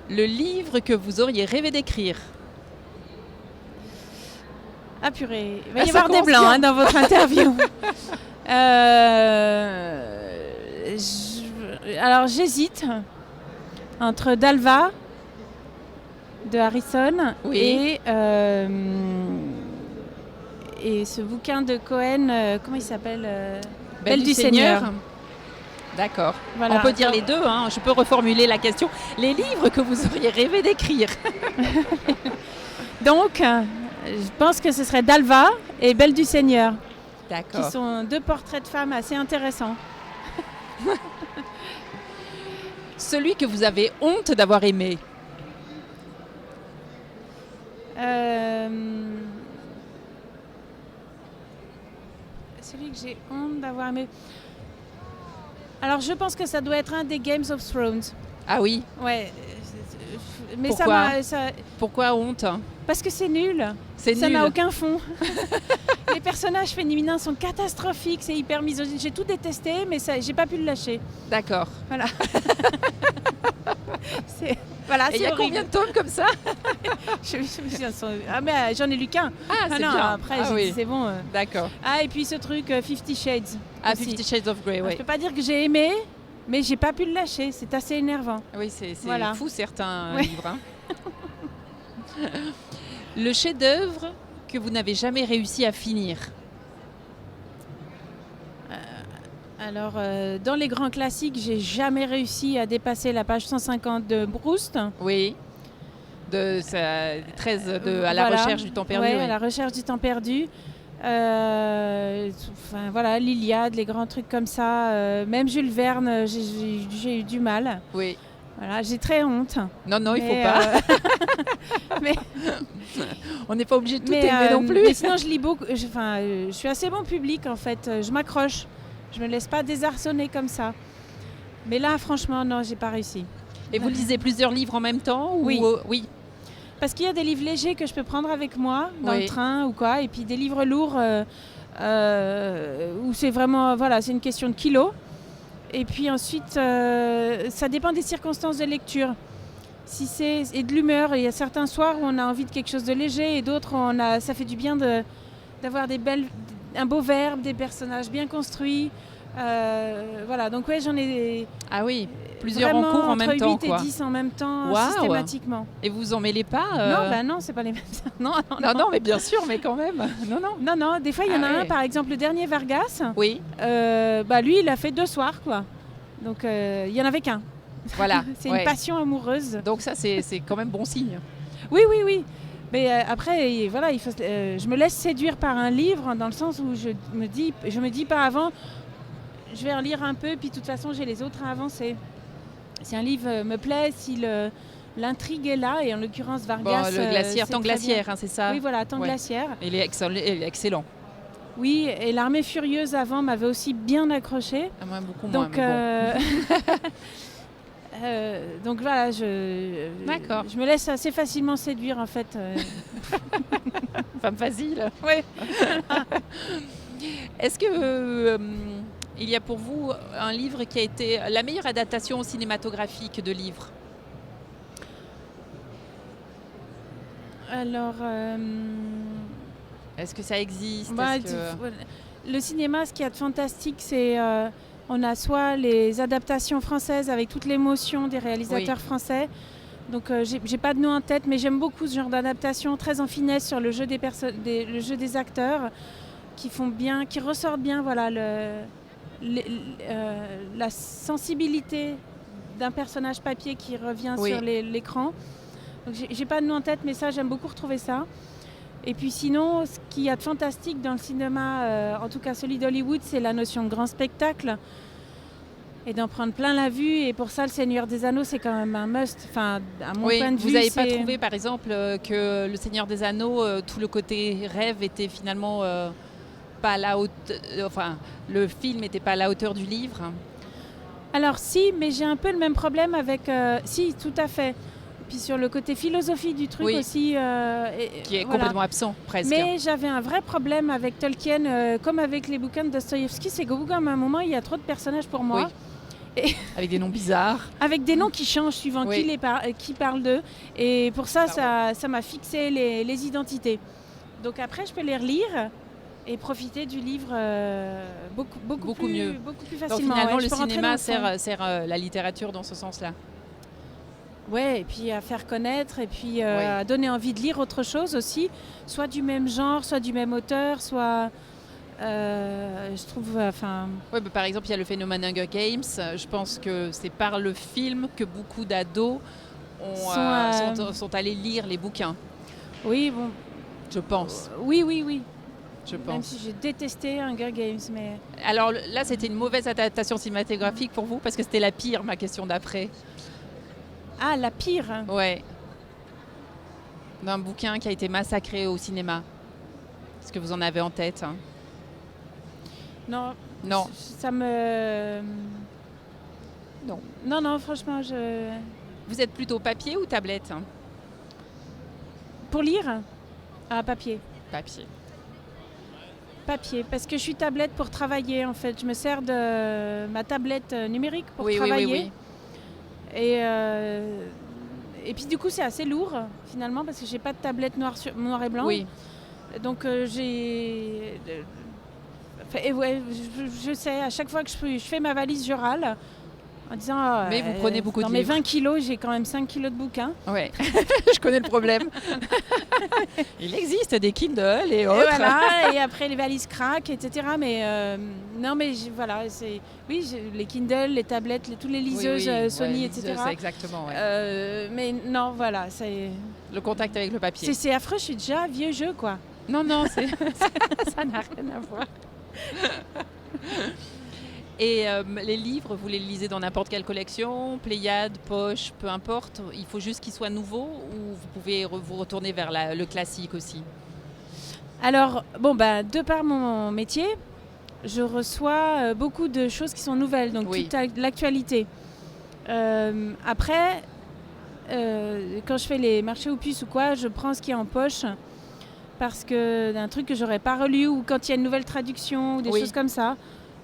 Le livre que vous auriez rêvé d'écrire. Ah purée, il va y Ça avoir des commence blancs bien. dans votre interview. Alors j'hésite entre Dalva de Harrison Oui. et ce bouquin de Cohen, comment il s'appelle Belle du Seigneur. D'accord. Voilà. On peut dire les deux, hein. Je peux reformuler la question. Les livres que vous auriez rêvé d'écrire. Donc, je pense que ce serait Dalva et Belle du Seigneur, qui D'accord. sont deux portraits de femmes assez intéressants. Celui que vous avez honte d'avoir aimé. Celui que j'ai honte d'avoir aimé. Alors, je pense que ça doit être un des Games of Thrones. Ah oui. Ouais. Mais Pourquoi ça Pourquoi honte? parce que c'est nul. C'est Ça nul. n'a aucun fond. Les personnages féminins sont catastrophiques, c'est hyper misogyne. J'ai tout détesté, mais j'ai pas pu le lâcher. D'accord. Voilà. Voilà, Et il y c'est a horrible. combien de tomes comme ça? Ah, mais j'en ai lu qu'un. Ah, c'est non, bien. après, Ah j'ai oui. dit, c'est bon. D'accord. Ah, et puis ce truc, 50 Shades. Ah, aussi. 50 Shades of Grey, Alors, oui. Je peux pas dire que j'ai aimé, mais j'ai pas pu le lâcher. C'est assez énervant. Oui, c'est Voilà. fou certains Ouais. livres. Hein. Le chef-d'œuvre que vous n'avez jamais réussi à finir. Alors, dans les grands classiques, j'ai jamais réussi à dépasser la page 150 de Proust. Oui. De 13 à la Voilà. recherche du temps perdu. Ouais, oui. à la recherche du temps perdu. Enfin, voilà, l'Iliade, les grands trucs comme ça. Même Jules Verne, j'ai eu du mal. Oui. Voilà, j'ai très honte. Non, non, il Mais, faut pas. mais, On n'est pas obligé de tout mais, aimer non plus. mais sinon, je lis beaucoup. Je suis assez bon public en fait. Je m'accroche. Je me laisse pas désarçonner comme ça. Mais là, franchement, non, j'ai pas réussi. Et vous lisez plusieurs livres en même temps Oui. Oui. Parce qu'il y a des livres légers que je peux prendre avec moi dans Oui. le train ou quoi, et puis des livres lourds où c'est vraiment, voilà, c'est une question de kilos. Et puis ensuite, ça dépend des circonstances de lecture. Si c'est et de l'humeur, il y a certains soirs où on a envie de quelque chose de léger et d'autres ça fait du bien d'avoir un beau verbe, des personnages bien construits. Voilà, donc ouais, j'en ai Ah oui, plusieurs en vraiment cours en même temps, entre 8 quoi. et 10 en même temps, Waouh. systématiquement. Et vous en mêlez pas Non, bah non, c'est pas les mêmes. Non, non, mais bien sûr, mais quand même. Non, non. Non, non, des fois il y en Ah a ouais. un, par exemple le dernier Vargas, Oui, bah lui il a fait 2 soirs quoi. Donc il y en avait qu'un. voilà. C'est ouais. une passion amoureuse. Donc ça, c'est quand même bon signe. Oui, oui, oui. Mais après, voilà, je me laisse séduire par un livre dans le sens où je me dis pas avant, je vais en lire un peu, puis de toute façon j'ai les autres à avancer. Si un livre me plaît, si l'intrigue est là, et en l'occurrence Bon, Vargas. le glaciaire, c'est temps très glaciaire, bien. hein, c'est ça. Oui, voilà, temps Ouais. glaciaire. Il est excellent. Oui, et l'Armée furieuse avant m'avait aussi bien accroché. Ah, moi, beaucoup moins. Donc, mais bon. donc voilà, D'accord. je me laisse assez facilement séduire en fait. Femme facile. Ouais. Est-ce que il y a pour vous un livre qui a été la meilleure adaptation cinématographique de livre? Alors, Est-ce que ça existe? bah, Est-ce que- le cinéma, ce qu'il y a de fantastique, c'est on a soit les adaptations françaises avec toute l'émotion des réalisateurs français. Donc j'ai pas de nom en tête, mais j'aime beaucoup ce genre d'adaptation, très en finesse sur le jeu le jeu des acteurs, qui font bien, qui ressortent bien, voilà, la sensibilité d'un personnage papier qui revient Oui. sur l'écran. Donc j'ai pas de nom en tête, mais ça j'aime beaucoup retrouver ça. Et puis sinon, ce qu'il y a de fantastique dans le cinéma, en tout cas celui d'Hollywood, c'est la notion de grand spectacle et d'en prendre plein la vue. Et pour ça, Le Seigneur des Anneaux, c'est quand même un must. Enfin, à mon Oui, point de vous vue, n'avez pas c'est- trouvé par exemple que Le Seigneur des Anneaux, tout le côté rêve était finalement pas à la hauteur, enfin le film n'était pas à la hauteur du livre. Alors si, mais j'ai un peu le même problème avec... si, tout à fait. Puis sur le côté philosophie du truc Oui. aussi. Qui est voilà. complètement absent presque. Mais j'avais un vrai problème avec Tolkien, comme avec les bouquins de Dostoïevski, c'est qu'au bout d'un moment, il y a trop de personnages pour moi. Oui. Avec des noms bizarres. avec des noms qui changent suivant Oui. qui parle d'eux. Et pour ça, Pardon. ça m'a fixé les identités. Donc après, je peux les relire et profiter du livre Beaucoup mieux. beaucoup plus Donc facilement. finalement, Ouais, le je peux rentrer cinéma dans le fond. sert la littérature dans ce sens-là. Ouais, et puis à faire connaître, et puis Oui. à donner envie de lire autre chose aussi, soit du même genre, soit du même auteur, soit, je trouve, enfin, Ouais, bah, par exemple, il y a le phénomène Hunger Games. Je pense que c'est par le film que beaucoup d'ados sont allés lire les bouquins. oui, bon, Je pense. oui, Je même pense. si j'ai détesté Hunger Games, mais Alors là, c'était une mauvaise adaptation cinématographique pour vous parce que c'était la pire, ma question d'après. ah, la pire, hein. Ouais. D'un bouquin qui a été massacré au cinéma. Est-ce que vous en avez en tête, hein? Non, Non. ça me, Non. non, franchement, Vous êtes plutôt papier ou tablette, hein? pour lire, papier. Papier, parce que je suis tablette pour travailler en fait. Je me sers de ma tablette numérique pour Oui, oui, travailler. oui, oui. Et puis du coup c'est assez lourd finalement parce que j'ai pas de tablette noir et blanc. Oui. Donc j'ai... et ouais, je sais, à chaque fois que je fais ma valise, je râle en disant Mais vous prenez beaucoup de dans mes livres. 20 kilos, j'ai quand même 5 kilos de bouquins. Ouais. Je connais le problème. Il existe des Kindle et Et autres. voilà, et après les valises craquent, etc. Mais non, mais voilà, les Kindle, les tablettes, toutes les liseuses Sony, ouais, etc. liseuse, exactement. Ouais. Mais non, voilà, c'est Le contact avec le papier. c'est affreux, je suis déjà vieux jeu, quoi. Non, non, c'est... Ça n'a rien à voir. Et les livres, vous les lisez dans n'importe quelle collection, Pléiade, Poche, peu importe. Il faut juste qu'ils soient nouveaux ou vous pouvez vous retourner vers le classique aussi. Alors, bon, de par mon métier, je reçois beaucoup de choses qui sont nouvelles, donc Oui. toute l'actualité. Après, quand je fais les marchés aux puces ou quoi, je prends ce qui est en poche parce que d'un truc que j'aurais pas relu ou quand il y a une nouvelle traduction ou des Oui. choses comme ça.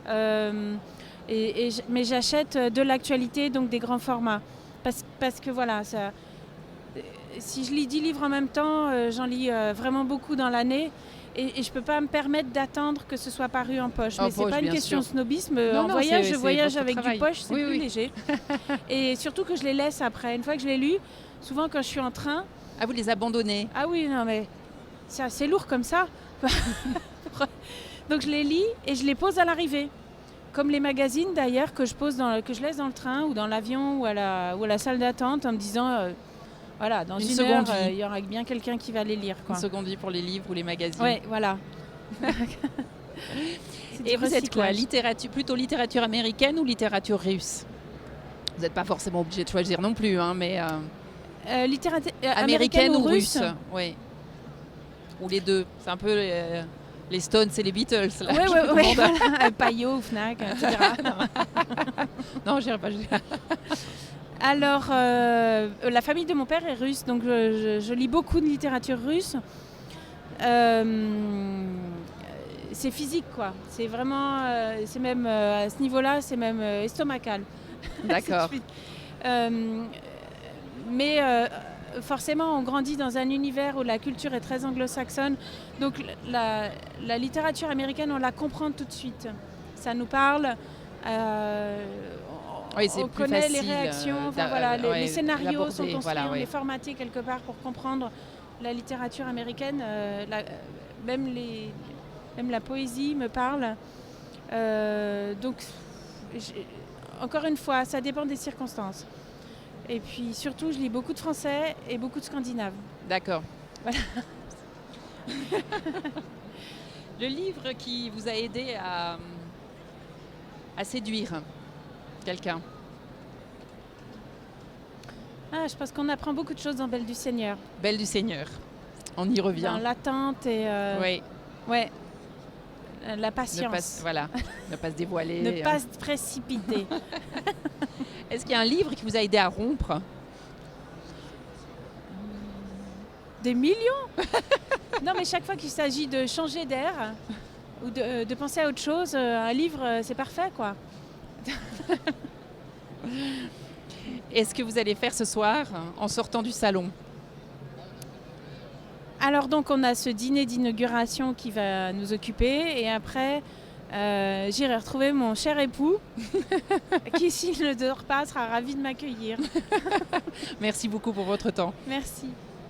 Mais j'achète de l'actualité, donc des grands formats. Parce que voilà, si je lis 10 livres en même temps, j'en lis vraiment beaucoup dans l'année. Et je ne peux pas me permettre d'attendre que ce soit paru en poche. En Mais ce n'est poche, pas une bien question sûr. de snobisme. Non, En non, voyage, c'est je voyage votre avec travail. du poche, c'est Oui, plus oui. léger. Et surtout que je les laisse après. Une fois que je l'ai lu, souvent quand je suis en train, Ah, vous les abandonnez? ah oui, non mais c'est assez lourd comme ça. Donc je les lis et je les pose à l'arrivée. Comme les magazines d'ailleurs que je laisse dans le train ou dans l'avion ou à la salle d'attente en me disant voilà, dans Une une seconde heure, vie. il y aura bien quelqu'un qui va les lire, quoi. Une seconde vie pour les livres ou les magazines. Ouais, voilà. Et vous êtes quoi, plutôt littérature américaine ou littérature russe? Vous n'êtes pas forcément obligé de choisir non plus, hein, mais Littérature américaine ou russe? russe? Oui. Ou les deux. C'est un peu les Stones et les Beatles. Là, Ouais, je ouais, me ouais, demande. voilà. Payot, Fnac, etc. Non, j'irai pas. Alors, la famille de mon père est russe, donc je lis beaucoup de littérature russe. C'est physique, quoi. C'est vraiment, c'est même à ce niveau-là, c'est même estomacal. D'accord. Mais forcément, on grandit dans un univers où la culture est très anglo-saxonne. Donc la littérature américaine, on la comprend tout de suite. Ça nous parle. Oui, c'est on plus connaît facile, les réactions. Enfin, voilà, les scénarios l'aborder, sont construits, voilà, on ouais. est formaté quelque part pour comprendre la littérature américaine. Même la poésie me parle. Donc, encore une fois, ça dépend des circonstances. Et puis surtout, je lis beaucoup de français et beaucoup de scandinaves. D'accord. Voilà. Le livre qui vous a aidé à séduire quelqu'un? Je pense qu'on apprend beaucoup de choses dans Belle du Seigneur. Belle du Seigneur. On y revient. Dans l'attente et Oui. ouais, la patience. Voilà. Ne pas se dévoiler. Ne pas se précipiter. Est-ce qu'il y a un livre qui vous a aidé à rompre? Des millions. Non, mais chaque fois qu'il s'agit de changer d'air ou de penser à autre chose, un livre, c'est parfait, quoi. Est-ce que vous allez faire ce soir en sortant du salon? Alors donc on a ce dîner d'inauguration qui va nous occuper et après j'irai retrouver mon cher époux qui s'il ne dort pas sera ravi de m'accueillir. Merci beaucoup pour votre temps. Merci.